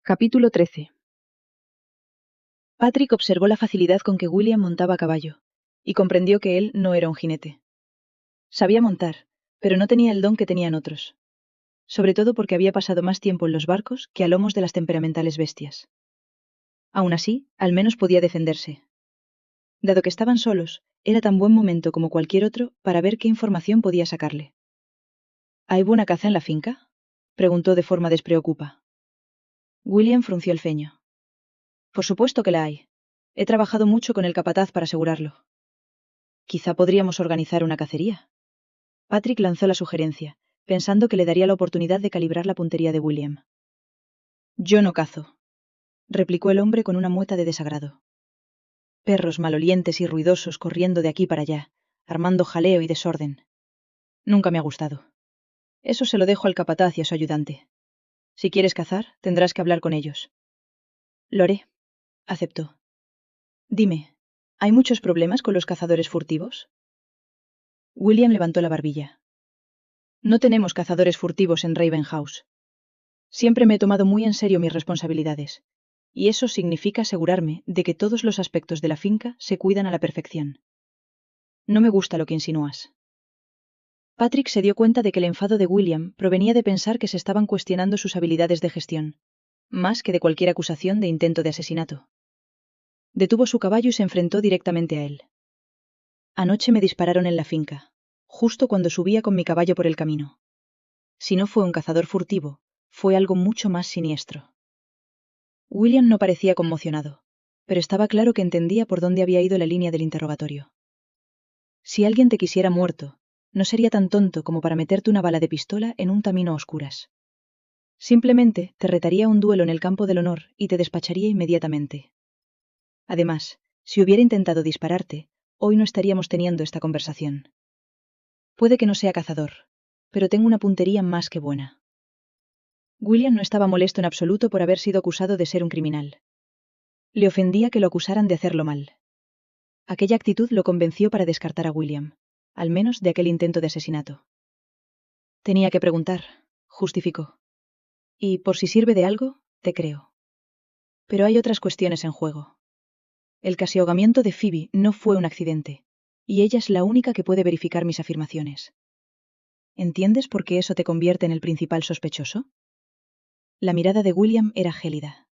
Capítulo 13. Patrick observó la facilidad con que William montaba a caballo, y comprendió que él no era un jinete. Sabía montar, pero no tenía el don que tenían otros. Sobre todo porque había pasado más tiempo en los barcos que a lomos de las temperamentales bestias. Aún así, al menos podía defenderse. Dado que estaban solos, era tan buen momento como cualquier otro para ver qué información podía sacarle. ¿Hay buena caza en la finca?, preguntó de forma despreocupada. William frunció el ceño. Por supuesto que la hay. He trabajado mucho con el capataz para asegurarlo. Quizá podríamos organizar una cacería. Patrick lanzó la sugerencia, pensando que le daría la oportunidad de calibrar la puntería de William. Yo no cazo, replicó el hombre con una mueca de desagrado. Perros malolientes y ruidosos corriendo de aquí para allá, armando jaleo y desorden. Nunca me ha gustado. Eso se lo dejo al capataz y a su ayudante. Si quieres cazar, tendrás que hablar con ellos. Lo haré, aceptó. Dime, ¿hay muchos problemas con los cazadores furtivos? William levantó la barbilla. No tenemos cazadores furtivos en Raven House. Siempre me he tomado muy en serio mis responsabilidades, y eso significa asegurarme de que todos los aspectos de la finca se cuidan a la perfección. No me gusta lo que insinúas. Patrick se dio cuenta de que el enfado de William provenía de pensar que se estaban cuestionando sus habilidades de gestión, más que de cualquier acusación de intento de asesinato. Detuvo su caballo y se enfrentó directamente a él. Anoche me dispararon en la finca, justo cuando subía con mi caballo por el camino. Si no fue un cazador furtivo, fue algo mucho más siniestro. William no parecía conmocionado, pero estaba claro que entendía por dónde había ido la línea del interrogatorio. Si alguien te quisiera muerto, no sería tan tonto como para meterte una bala de pistola en un camino a oscuras. Simplemente te retaría a un duelo en el campo del honor y te despacharía inmediatamente. Además, si hubiera intentado dispararte, hoy no estaríamos teniendo esta conversación. Puede que no sea cazador, pero tengo una puntería más que buena. William no estaba molesto en absoluto por haber sido acusado de ser un criminal. Le ofendía que lo acusaran de hacerlo mal. Aquella actitud lo convenció para descartar a William, al menos de aquel intento de asesinato. Tenía que preguntar, justificó. Y por si sirve de algo, te creo. Pero hay otras cuestiones en juego. El casi ahogamiento de Phoebe no fue un accidente, y ella es la única que puede verificar mis afirmaciones. ¿Entiendes por qué eso te convierte en el principal sospechoso? La mirada de William era gélida.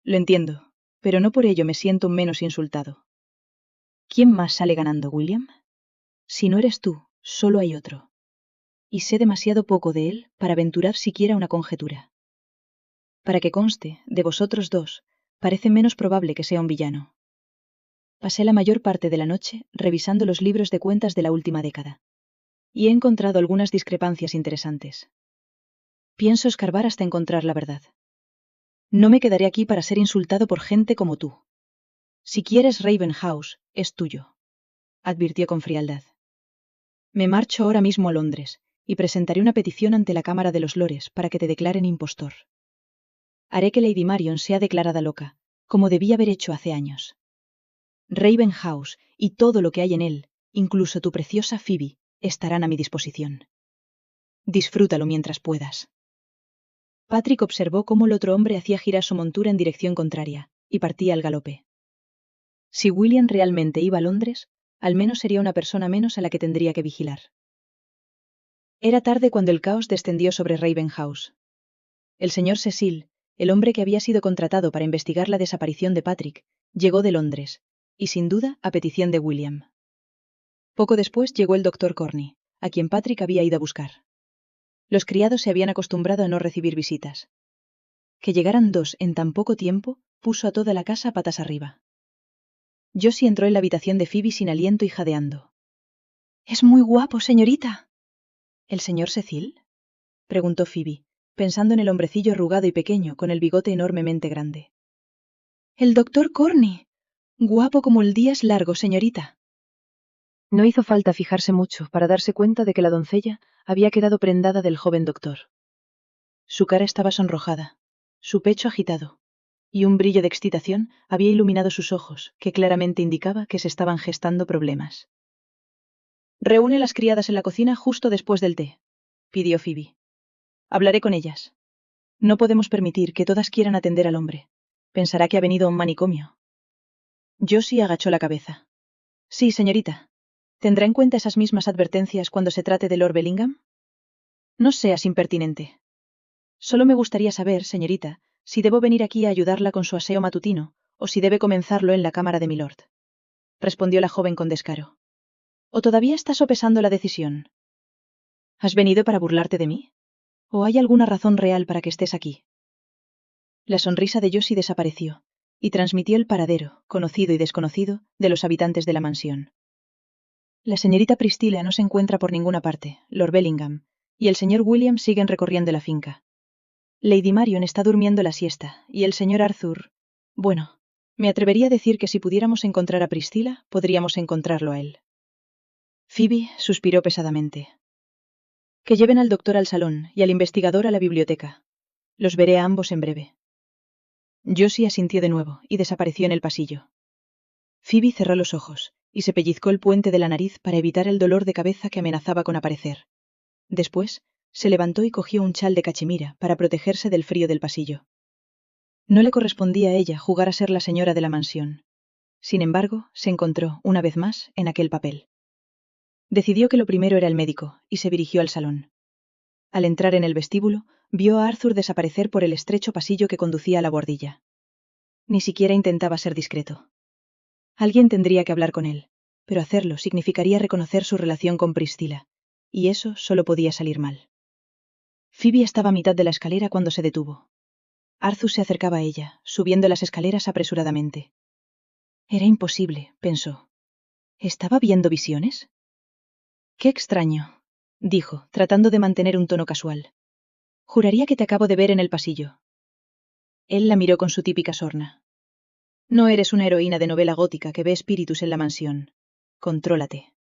Lo entiendo, pero no por ello me siento menos insultado. ¿Quién más sale ganando, William? Si no eres tú, solo hay otro. Y sé demasiado poco de él para aventurar siquiera una conjetura. Para que conste, de vosotros dos, parece menos probable que sea un villano. Pasé la mayor parte de la noche revisando los libros de cuentas de la última década. Y he encontrado algunas discrepancias interesantes. Pienso escarbar hasta encontrar la verdad. No me quedaré aquí para ser insultado por gente como tú. Si quieres Raven House, es tuyo, advirtió con frialdad. Me marcho ahora mismo a Londres, y presentaré una petición ante la Cámara de los Lores para que te declaren impostor. Haré que Lady Marion sea declarada loca, como debía haber hecho hace años. Raven House y todo lo que hay en él, incluso tu preciosa Phoebe, estarán a mi disposición. Disfrútalo mientras puedas. Patrick observó cómo el otro hombre hacía girar su montura en dirección contraria, y partía al galope. Si William realmente iba a Londres, al menos sería una persona menos a la que tendría que vigilar. Era tarde cuando el caos descendió sobre Raven House. El señor Cecil, el hombre que había sido contratado para investigar la desaparición de Patrick, llegó de Londres, y sin duda a petición de William. Poco después llegó el doctor Corney, a quien Patrick había ido a buscar. Los criados se habían acostumbrado a no recibir visitas. Que llegaran dos en tan poco tiempo puso a toda la casa patas arriba. Josie entró en la habitación de Phoebe sin aliento y jadeando. «Es muy guapo, señorita». «¿El señor Cecil?», preguntó Phoebe, pensando en el hombrecillo arrugado y pequeño con el bigote enormemente grande. «El doctor Corney. Guapo como el día es largo, señorita». No hizo falta fijarse mucho para darse cuenta de que la doncella había quedado prendada del joven doctor. Su cara estaba sonrojada, su pecho agitado, y un brillo de excitación había iluminado sus ojos, que claramente indicaba que se estaban gestando problemas. «Reúne las criadas en la cocina justo después del té», pidió Phoebe. «Hablaré con ellas». No podemos permitir que todas quieran atender al hombre. Pensará que ha venido a un manicomio. Josie agachó la cabeza. Sí, señorita. ¿Tendrá en cuenta esas mismas advertencias cuando se trate de Lord Bellingham? No seas impertinente. Solo me gustaría saber, señorita, si debo venir aquí a ayudarla con su aseo matutino, o si debe comenzarlo en la cámara de milord. Respondió la joven con descaro. ¿O todavía está sopesando la decisión? ¿Has venido para burlarte de mí? ¿O hay alguna razón real para que estés aquí? La sonrisa de Josie desapareció, y transmitió el paradero, conocido y desconocido, de los habitantes de la mansión. La señorita Priscilla no se encuentra por ninguna parte, Lord Bellingham, y el señor William siguen recorriendo la finca. Lady Marion está durmiendo la siesta, y el señor Arthur... Bueno, me atrevería a decir que si pudiéramos encontrar a Priscilla, podríamos encontrarlo a él. Phoebe suspiró pesadamente. Que lleven al doctor al salón y al investigador a la biblioteca. Los veré a ambos en breve. Josie asintió de nuevo y desapareció en el pasillo. Phoebe cerró los ojos y se pellizcó el puente de la nariz para evitar el dolor de cabeza que amenazaba con aparecer. Después, se levantó y cogió un chal de cachemira para protegerse del frío del pasillo. No le correspondía a ella jugar a ser la señora de la mansión. Sin embargo, se encontró, una vez más, en aquel papel. Decidió que lo primero era el médico, y se dirigió al salón. Al entrar en el vestíbulo, vio a Arthur desaparecer por el estrecho pasillo que conducía a la buhardilla. Ni siquiera intentaba ser discreto. Alguien tendría que hablar con él, pero hacerlo significaría reconocer su relación con Priscilla, y eso solo podía salir mal. Phoebe estaba a mitad de la escalera cuando se detuvo. Arthur se acercaba a ella, subiendo las escaleras apresuradamente. Era imposible, pensó. ¿Estaba viendo visiones? Qué extraño, dijo, tratando de mantener un tono casual. Juraría que te acabo de ver en el pasillo. Él la miró con su típica sorna. No eres una heroína de novela gótica que ve espíritus en la mansión. Contrólate,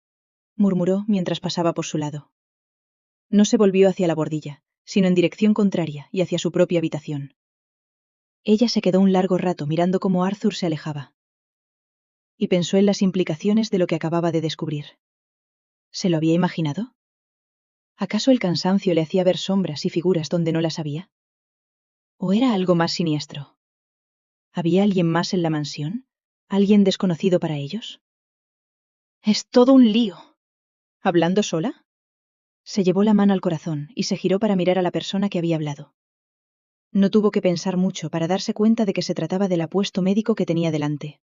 murmuró mientras pasaba por su lado. No se volvió hacia la bordilla, sino en dirección contraria y hacia su propia habitación. Ella se quedó un largo rato mirando cómo Arthur se alejaba. Y pensó en las implicaciones de lo que acababa de descubrir. ¿Se lo había imaginado? ¿Acaso el cansancio le hacía ver sombras y figuras donde no las había? ¿O era algo más siniestro? ¿Había alguien más en la mansión? ¿Alguien desconocido para ellos? Es todo un lío. ¿Hablando sola? Se llevó la mano al corazón y se giró para mirar a la persona que había hablado. No tuvo que pensar mucho para darse cuenta de que se trataba del apuesto médico que tenía delante.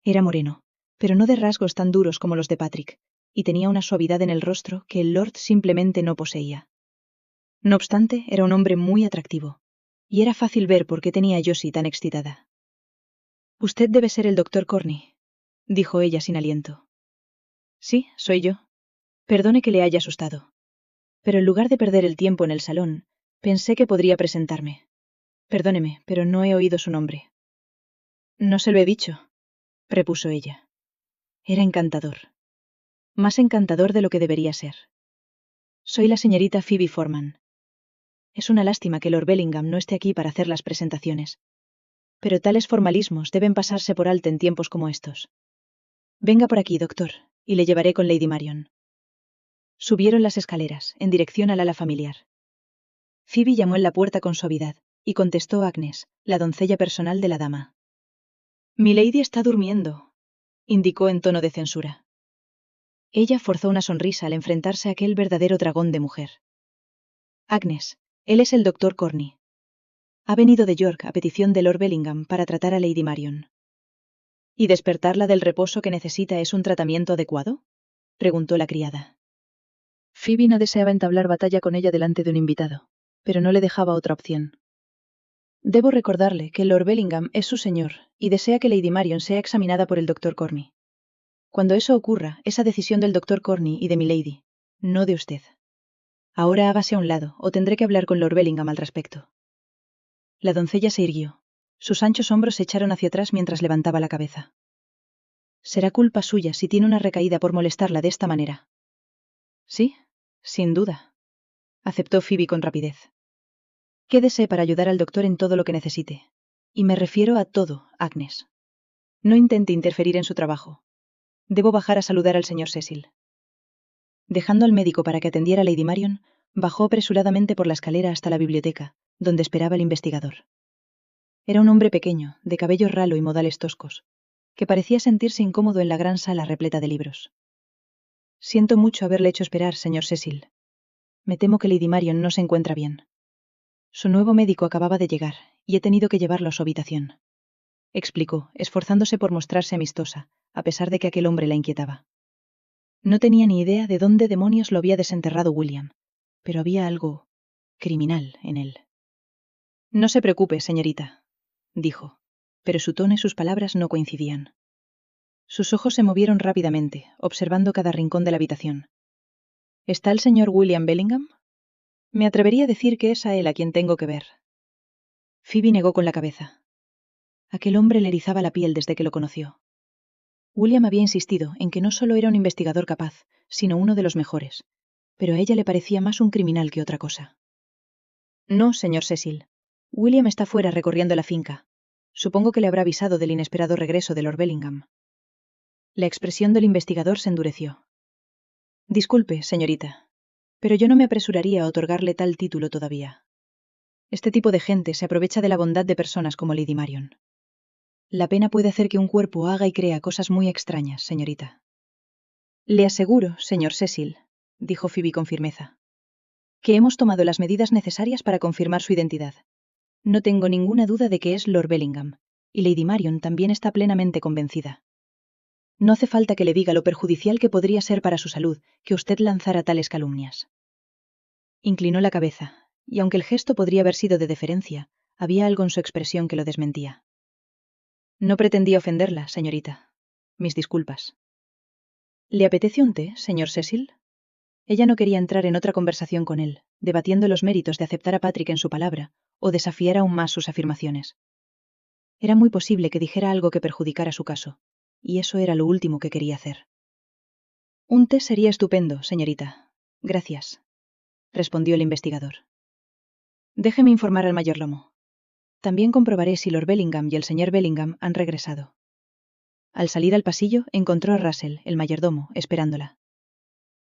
Era moreno, pero no de rasgos tan duros como los de Patrick, y tenía una suavidad en el rostro que el Lord simplemente no poseía. No obstante, era un hombre muy atractivo, y era fácil ver por qué tenía a Josie tan excitada. Usted debe ser el doctor Corney, dijo ella sin aliento. Sí, soy yo. Perdone que le haya asustado. Pero en lugar de perder el tiempo en el salón, pensé que podría presentarme. Perdóneme, pero no he oído su nombre. No se lo he dicho, repuso ella. Era encantador. Más encantador de lo que debería ser. Soy la señorita Phoebe Forman. Es una lástima que Lord Bellingham no esté aquí para hacer las presentaciones. Pero tales formalismos deben pasarse por alto en tiempos como estos. Venga por aquí, doctor, y le llevaré con Lady Marion. Subieron las escaleras, en dirección al ala familiar. Phoebe llamó en la puerta con suavidad, y contestó Agnes, la doncella personal de la dama. «Milady está durmiendo», indicó en tono de censura. Ella forzó una sonrisa al enfrentarse a aquel verdadero dragón de mujer. «Agnes, él es el doctor Corney. Ha venido de York a petición de Lord Bellingham para tratar a Lady Marion». «¿Y despertarla del reposo que necesita es un tratamiento adecuado?», preguntó la criada. Phoebe no deseaba entablar batalla con ella delante de un invitado, pero no le dejaba otra opción. Debo recordarle que Lord Bellingham es su señor y desea que Lady Marion sea examinada por el doctor Corney. Cuando eso ocurra, esa decisión del doctor Corney y de milady, no de usted. Ahora hágase a un lado, o tendré que hablar con Lord Bellingham al respecto. La doncella se irguió. Sus anchos hombros se echaron hacia atrás mientras levantaba la cabeza. Será culpa suya si tiene una recaída por molestarla de esta manera. Sí, sin duda, aceptó Phoebe con rapidez. Quédese para ayudar al doctor en todo lo que necesite. Y me refiero a todo, Agnes. No intente interferir en su trabajo. Debo bajar a saludar al señor Cecil. Dejando al médico para que atendiera a Lady Marion, bajó apresuradamente por la escalera hasta la biblioteca, donde esperaba el investigador. Era un hombre pequeño, de cabello ralo y modales toscos, que parecía sentirse incómodo en la gran sala repleta de libros. Siento mucho haberle hecho esperar, señor Cecil. Me temo que Lady Marion no se encuentra bien. Su nuevo médico acababa de llegar, y he tenido que llevarlo a su habitación, explicó, esforzándose por mostrarse amistosa, a pesar de que aquel hombre la inquietaba. No tenía ni idea de dónde demonios lo había desenterrado William, pero había algo criminal en él. No se preocupe, señorita, dijo, pero su tono y sus palabras no coincidían. Sus ojos se movieron rápidamente, observando cada rincón de la habitación. ¿Está el señor William Bellingham? Me atrevería a decir que es a él a quien tengo que ver. Phoebe negó con la cabeza. Aquel hombre le erizaba la piel desde que lo conoció. William había insistido en que no solo era un investigador capaz, sino uno de los mejores, pero a ella le parecía más un criminal que otra cosa. No, señor Cecil. William está fuera recorriendo la finca. Supongo que le habrá avisado del inesperado regreso de Lord Bellingham. La expresión del investigador se endureció. Disculpe, señorita, pero yo no me apresuraría a otorgarle tal título todavía. Este tipo de gente se aprovecha de la bondad de personas como Lady Marion. La pena puede hacer que un cuerpo haga y crea cosas muy extrañas, señorita. Le aseguro, señor Cecil, dijo Phoebe con firmeza, que hemos tomado las medidas necesarias para confirmar su identidad. No tengo ninguna duda de que es Lord Bellingham, y Lady Marion también está plenamente convencida. No hace falta que le diga lo perjudicial que podría ser para su salud que usted lanzara tales calumnias. Inclinó la cabeza, y aunque el gesto podría haber sido de deferencia, había algo en su expresión que lo desmentía. No pretendía ofenderla, señorita. Mis disculpas. ¿Le apetece un té, señor Cecil? Ella no quería entrar en otra conversación con él, debatiendo los méritos de aceptar a Patrick en su palabra, o desafiar aún más sus afirmaciones. Era muy posible que dijera algo que perjudicara su caso, y eso era lo último que quería hacer. Un té sería estupendo, señorita. Gracias, respondió el investigador. Déjeme informar al mayordomo. También comprobaré si Lord Bellingham y el señor Bellingham han regresado. Al salir al pasillo, encontró a Russell, el mayordomo, esperándola.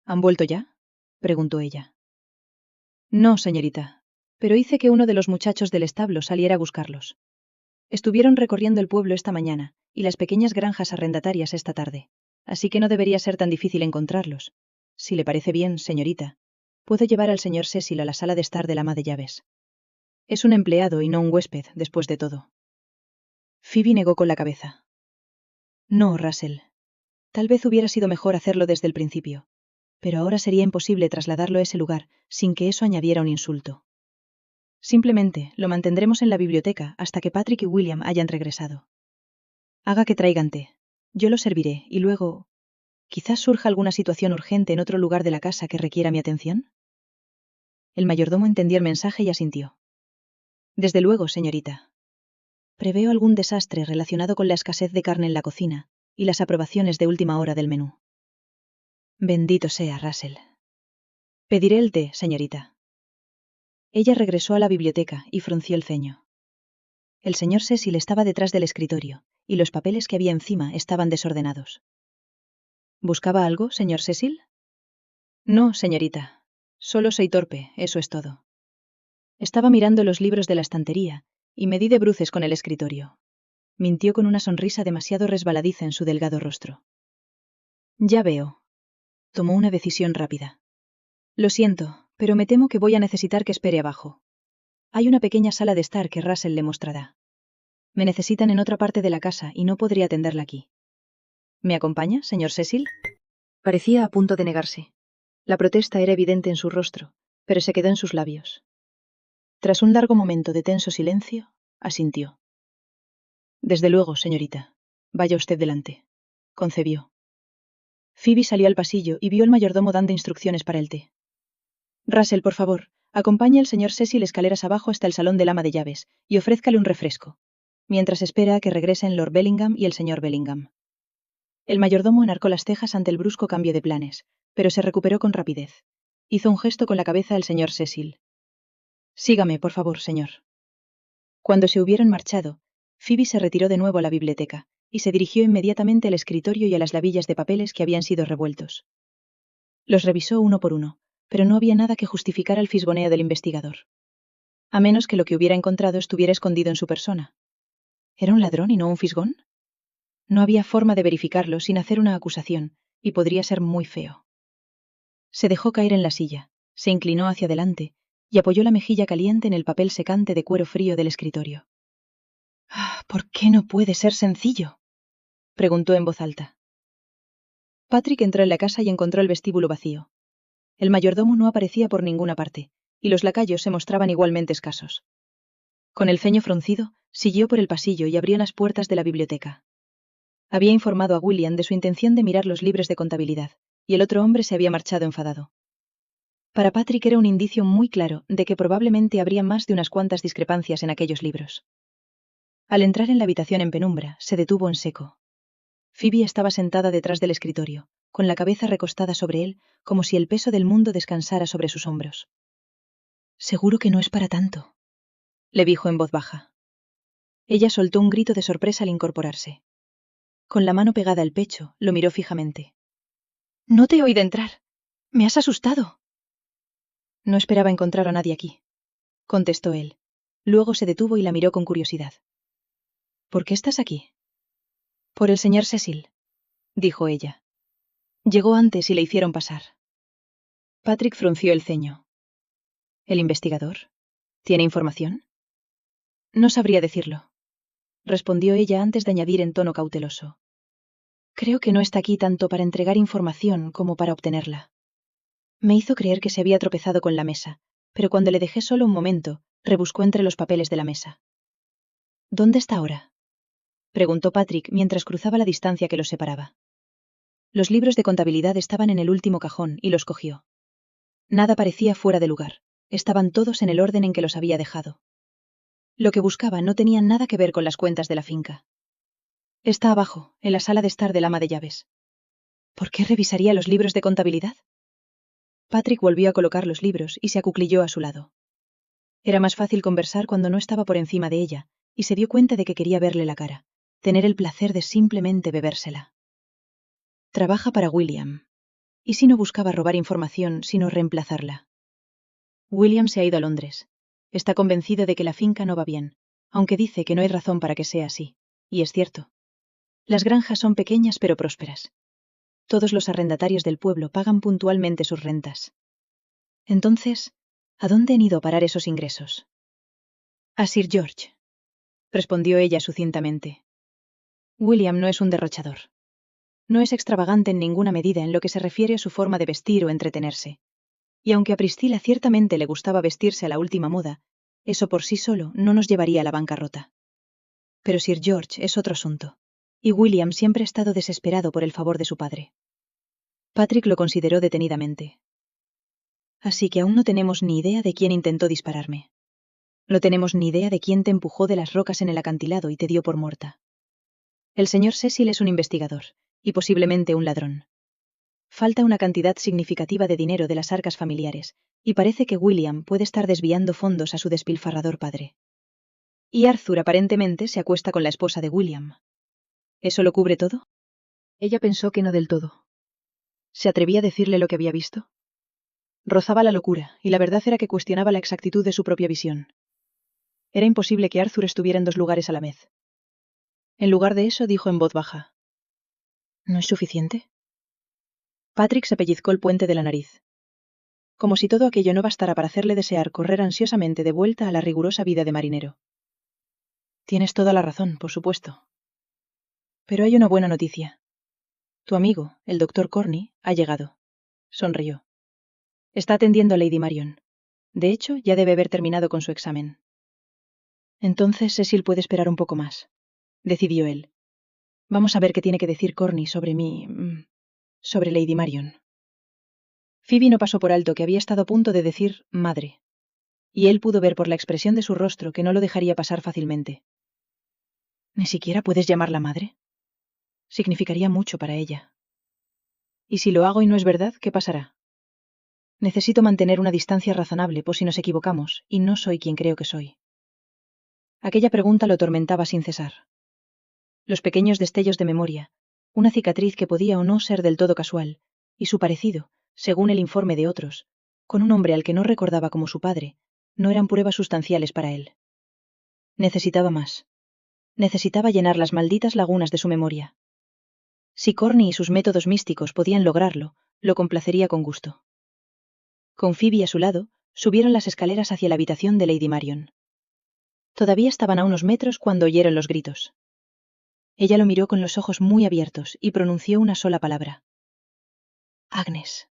¿Han vuelto ya?, preguntó ella. No, señorita, pero hice que uno de los muchachos del establo saliera a buscarlos. Estuvieron recorriendo el pueblo esta mañana, y las pequeñas granjas arrendatarias esta tarde, así que no debería ser tan difícil encontrarlos. Si le parece bien, señorita, puedo llevar al señor Cecil a la sala de estar del ama de llaves. Es un empleado y no un huésped, después de todo. Phoebe negó con la cabeza. No, Russell. Tal vez hubiera sido mejor hacerlo desde el principio, pero ahora sería imposible trasladarlo a ese lugar sin que eso añadiera un insulto. Simplemente lo mantendremos en la biblioteca hasta que Patrick y William hayan regresado. Haga que traigan té. Yo lo serviré y luego... ¿Quizás surja alguna situación urgente en otro lugar de la casa que requiera mi atención? El mayordomo entendió el mensaje y asintió. Desde luego, señorita. Preveo algún desastre relacionado con la escasez de carne en la cocina y las aprobaciones de última hora del menú. Bendito sea, Russell. Pediré el té, señorita. Ella regresó a la biblioteca y frunció el ceño. El señor Cecil estaba detrás del escritorio, y los papeles que había encima estaban desordenados. ¿Buscaba algo, señor Cecil? No, señorita. Solo soy torpe, eso es todo. Estaba mirando los libros de la estantería, y me di de bruces con el escritorio. Mintió con una sonrisa demasiado resbaladiza en su delgado rostro. Ya veo. Tomó una decisión rápida. Lo siento, pero me temo que voy a necesitar que espere abajo. Hay una pequeña sala de estar que Russell le mostrará. Me necesitan en otra parte de la casa y no podría atenderla aquí. ¿Me acompaña, señor Cecil? Parecía a punto de negarse. La protesta era evidente en su rostro, pero se quedó en sus labios. Tras un largo momento de tenso silencio, asintió. Desde luego, señorita. Vaya usted delante. Concebió. Phoebe salió al pasillo y vio al mayordomo dando instrucciones para el té. Russell, por favor, acompañe al señor Cecil escaleras abajo hasta el salón del ama de llaves y ofrézcale un refresco, mientras espera a que regresen Lord Bellingham y el señor Bellingham. El mayordomo enarcó las cejas ante el brusco cambio de planes, pero se recuperó con rapidez. Hizo un gesto con la cabeza al señor Cecil. Sígame, por favor, señor. Cuando se hubieron marchado, Phoebe se retiró de nuevo a la biblioteca y se dirigió inmediatamente al escritorio y a las lavillas de papeles que habían sido revueltos. Los revisó uno por uno, pero no había nada que justificara el fisgoneo del investigador. a menos que lo que hubiera encontrado estuviera escondido en su persona. ¿Era un ladrón y no un fisgón? No había forma de verificarlo sin hacer una acusación, y podría ser muy feo. Se dejó caer en la silla, se inclinó hacia adelante, y apoyó la mejilla caliente en el papel secante de cuero frío del escritorio. ¿Por qué no puede ser sencillo?, preguntó en voz alta. Patrick entró en la casa y encontró el vestíbulo vacío. El mayordomo no aparecía por ninguna parte, y los lacayos se mostraban igualmente escasos. Con el ceño fruncido, siguió por el pasillo y abrió las puertas de la biblioteca. Había informado a William de su intención de mirar los libros de contabilidad, y el otro hombre se había marchado enfadado. Para Patrick era un indicio muy claro de que probablemente habría más de unas cuantas discrepancias en aquellos libros. Al entrar en la habitación en penumbra, se detuvo en seco. Phoebe estaba sentada detrás del escritorio, con la cabeza recostada sobre él, como si el peso del mundo descansara sobre sus hombros. «Seguro que no es para tanto», le dijo en voz baja. Ella soltó un grito de sorpresa al incorporarse. Con la mano pegada al pecho, lo miró fijamente. «No te he oído entrar. Me has asustado». «No esperaba encontrar a nadie aquí», contestó él. Luego se detuvo y la miró con curiosidad. «¿Por qué estás aquí?» «Por el señor Cecil», dijo ella. «Llegó antes y le hicieron pasar». Patrick frunció el ceño. ¿El investigador? ¿Tiene información? No sabría decirlo, respondió ella antes de añadir en tono cauteloso. Creo que no está aquí tanto para entregar información como para obtenerla. Me hizo creer que se había tropezado con la mesa, pero cuando le dejé solo un momento, rebuscó entre los papeles de la mesa. ¿Dónde está ahora?, preguntó Patrick mientras cruzaba la distancia que los separaba. Los libros de contabilidad estaban en el último cajón y los cogió. Nada parecía fuera de lugar, estaban todos en el orden en que los había dejado. Lo que buscaba no tenía nada que ver con las cuentas de la finca. Está abajo, en la sala de estar del ama de llaves. ¿Por qué revisaría los libros de contabilidad? Patrick volvió a colocar los libros y se acuclilló a su lado. Era más fácil conversar cuando no estaba por encima de ella, y se dio cuenta de que quería verle la cara, tener el placer de simplemente bebérsela. Trabaja para William. ¿Y si no buscaba robar información, sino reemplazarla? William se ha ido a Londres. Está convencido de que la finca no va bien, aunque dice que no hay razón para que sea así, y es cierto. Las granjas son pequeñas pero prósperas. Todos los arrendatarios del pueblo pagan puntualmente sus rentas. Entonces, ¿a dónde han ido a parar esos ingresos? A Sir George, respondió ella sucintamente. William no es un derrochador. No es extravagante en ninguna medida en lo que se refiere a su forma de vestir o entretenerse. Y aunque a Priscilla ciertamente le gustaba vestirse a la última moda, eso por sí solo no nos llevaría a la bancarrota. Pero Sir George es otro asunto, y William siempre ha estado desesperado por el favor de su padre. Patrick lo consideró detenidamente. Así que aún no tenemos ni idea de quién intentó dispararme. No tenemos ni idea de quién te empujó de las rocas en el acantilado y te dio por muerta. El señor Cecil es un investigador, y posiblemente un ladrón. Falta una cantidad significativa de dinero de las arcas familiares, y parece que William puede estar desviando fondos a su despilfarrador padre. Y Arthur aparentemente se acuesta con la esposa de William. ¿Eso lo cubre todo? Ella pensó que no del todo. ¿Se atrevía a decirle lo que había visto? Rozaba la locura, y la verdad era que cuestionaba la exactitud de su propia visión. Era imposible que Arthur estuviera en dos lugares a la vez. En lugar de eso, dijo en voz baja. ¿No es suficiente? Patrick se pellizcó el puente de la nariz. Como si todo aquello no bastara para hacerle desear correr ansiosamente de vuelta a la rigurosa vida de marinero. Tienes toda la razón, por supuesto. Pero hay una buena noticia. Tu amigo, el doctor Corney, ha llegado. Sonrió. Está atendiendo a Lady Marion. De hecho, ya debe haber terminado con su examen. Entonces Cecil puede esperar un poco más, decidió él. Vamos a ver qué tiene que decir Corney sobre sobre Lady Marion. Phoebe no pasó por alto que había estado a punto de decir madre, y él pudo ver por la expresión de su rostro que no lo dejaría pasar fácilmente. ¿Ni siquiera puedes llamarla madre? Significaría mucho para ella. ¿Y si lo hago y no es verdad, qué pasará? Necesito mantener una distancia razonable por si nos equivocamos, y no soy quien creo que soy. Aquella pregunta lo atormentaba sin cesar. Los pequeños destellos de memoria, una cicatriz que podía o no ser del todo casual, y su parecido, según el informe de otros, con un hombre al que no recordaba como su padre, no eran pruebas sustanciales para él. Necesitaba más. Necesitaba llenar las malditas lagunas de su memoria. Si Corny y sus métodos místicos podían lograrlo, lo complacería con gusto. Con Phoebe a su lado, subieron las escaleras hacia la habitación de Lady Marion. Todavía estaban a unos metros cuando oyeron los gritos. Ella lo miró con los ojos muy abiertos y pronunció una sola palabra. Agnes.